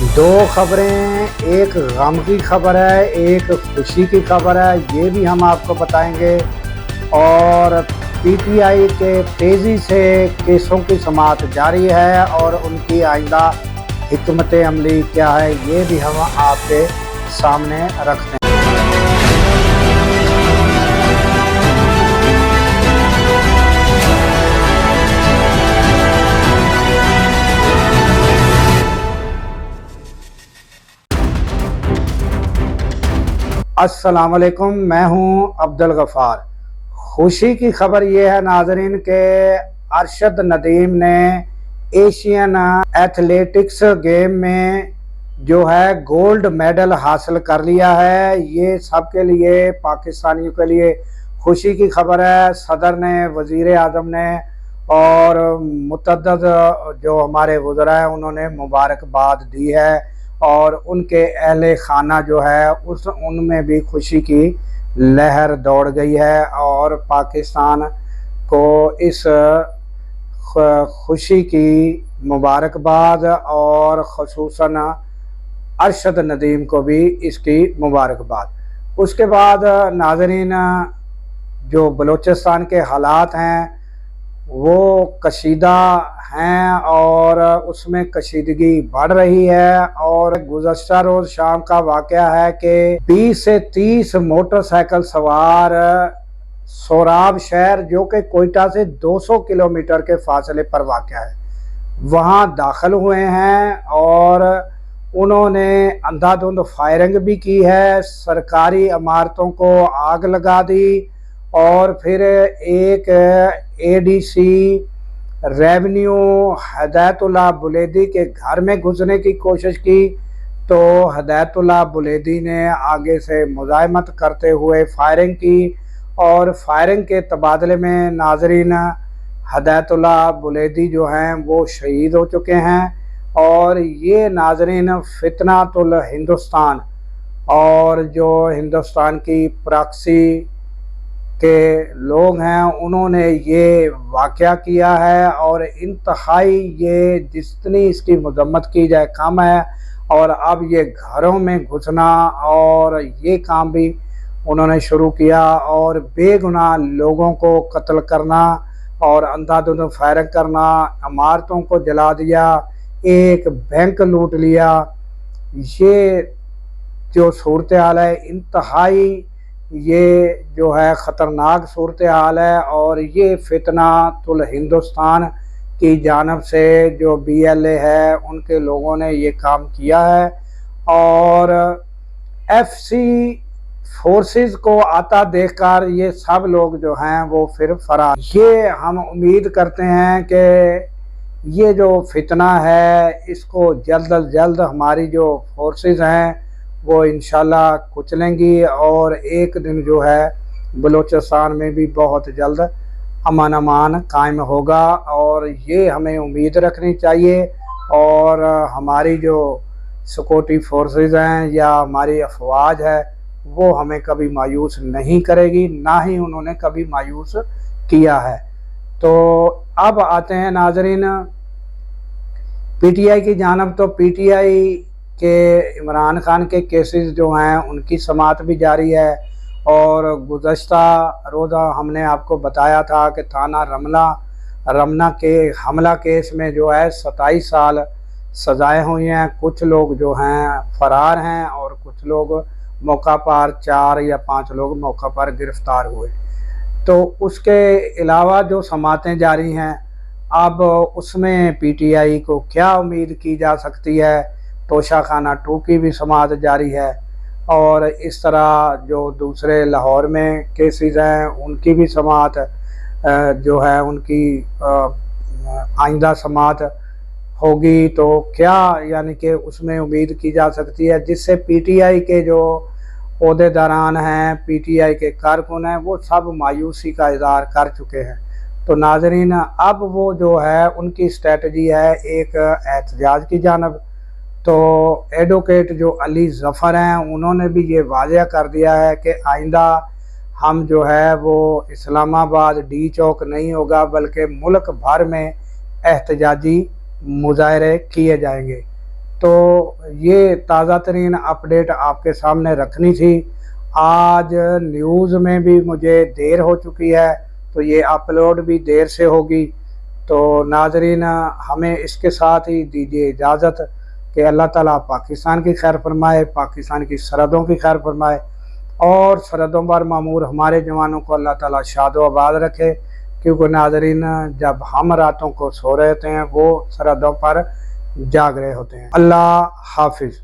दो खबरें, एक गम की खबर है, एक खुशी की खबर है, ये भी हम आपको बताएंगे। और पीटीआई के तेज़ी से केसों की समाअत जारी है और उनकी आइंदा हिकमत अमली क्या है, ये भी हम आपके सामने रखते हैं। अस्सलाम वालेकुम, मैं हूं अब्दुल गफ़ार। खुशी की खबर यह है नाजरीन के अरशद नदीम ने एशियन एथलेटिक्स गेम में जो है गोल्ड मेडल हासिल कर लिया है। ये सबके लिए, पाकिस्तानियों के लिए खुशी की खबर है। सदर ने, वज़ीर आज़म ने और मुतअद्दिद जो हमारे वज़रा हैं उन्होंने मुबारकबाद दी है और उनके अहले खाना जो है उनमें भी खुशी की लहर दौड़ गई है और पाकिस्तान को इस खुशी की मुबारकबाद और ख़ुसूसन अरशद नदीम को भी इसकी मुबारकबाद। उसके बाद नाज़रीन, जो बलूचिस्तान के हालात हैं वो कशीदा हैं और उसमें कशीदगी बढ़ रही है। और गुज़श्ता रोज़ शाम का वाक़या है कि 20 से 30 मोटरसाइकिल सवार सोराब शहर, जो कि कोयटा से 200 किलोमीटर के फासले पर वाक़या है, वहाँ दाखिल हुए हैं और उन्होंने अंधाधुंध फायरिंग भी की है, सरकारी इमारतों को आग लगा दी और फिर एक एडीसी रेवेन्यू हिदायतुल्लाह बुलेदी के घर में घुसने की कोशिश की, तो हिदायतुल्लाह बुलेदी ने आगे से मुज़ाहमत करते हुए फायरिंग की और फायरिंग के तबादले में नाजरीन हिदायतुल्लाह बुलेदी जो हैं वो शहीद हो चुके हैं। और ये नाजरीन फितनातुल हिंदुस्तान और जो हिंदुस्तान की प्रॉक्सी के लोग हैं उन्होंने ये वाक़या किया है और इंतहाई, ये जितनी इसकी मजम्मत की जाए कम है। और अब ये घरों में घुसना और ये काम भी उन्होंने शुरू किया और बेगुनाह लोगों को कत्ल करना और अंधाधुंध फायरिंग करना, इमारतों को जला दिया, एक बैंक लूट लिया। ये जो सूरत हाल है इंतहाई, ये जो है ख़तरनाक सूरत हाल है और ये फितनातुल हिंदुस्तान की जानब से जो BLA है उनके लोगों ने ये काम किया है। और FC फोर्सेस को आता देखकर ये सब लोग जो हैं वो फिर फरार। ये हम उम्मीद करते हैं कि ये जो फितना है इसको जल्द अज जल्द हमारी जो फोर्सेस हैं वो इंशाल्लाह कुचलेंगी और एक दिन जो है बलूचिस्तान में भी बहुत जल्द अमान कायम होगा। और ये हमें उम्मीद रखनी चाहिए और हमारी जो सिक्योरिटी फोर्सेस हैं या हमारी अफवाज है वो हमें कभी मायूस नहीं करेगी, ना ही उन्होंने कभी मायूस किया है। तो अब आते हैं नाजरीन PTI की जानब। तो PTI के इमरान खान के केसेस जो हैं उनकी समाअत भी जारी है और गुज़श्ता रोज़ा हमने आपको बताया था कि थाना रमना के हमला केस में जो है 27 साल सज़ाएँ हुई हैं। कुछ लोग जो हैं फ़रार हैं और कुछ लोग मौका पर, 4 या 5 लोग मौका पर गिरफ़्तार हुए। तो उसके अलावा जो समाअतें जारी हैं, अब उसमें PTI को क्या उम्मीद की जा सकती है। तोशाखाना 2 की भी समाअत जारी है और इस तरह जो दूसरे लाहौर में केसेस हैं उनकी भी समाअत जो है उनकी आइंदा समाअत होगी। तो क्या यानी कि उसमें उम्मीद की जा सकती है जिससे PTI के जो ओहदेदारान हैं, PTI के कारकुन हैं, वो सब मायूसी का इज़हार कर चुके हैं। तो नाजरीन अब वो जो है उनकी स्ट्रेटजी है एक एहतजाज की जानब। तो एडवोकेट जो अली ज़फ़र हैं उन्होंने भी ये वाज़ह कर दिया है कि आइंदा हम जो है वो इस्लामाबाद D चौक नहीं होगा बल्कि मुल्क भर में एहतजाजी मुजाहरे किए जाएंगे। तो ये ताज़ा तरीन अपडेट आपके सामने रखनी थी। आज न्यूज़ में भी मुझे देर हो चुकी है, तो ये अपलोड भी देर से होगी। तो नाज़रीन, हमें इसके साथ ही दीजिए इजाज़त कि अल्लाह ताला पाकिस्तान की खैर फरमाए, पाकिस्तान की सरहदों की खैर फरमाए और सरहदों पर मामूर हमारे जवानों को अल्लाह ताला शादो आबाद रखे। क्योंकि नाज़रीन, जब हम रातों को सो रहे होते हैं, वो सरहदों पर जाग रहे होते हैं। अल्लाह हाफिज़।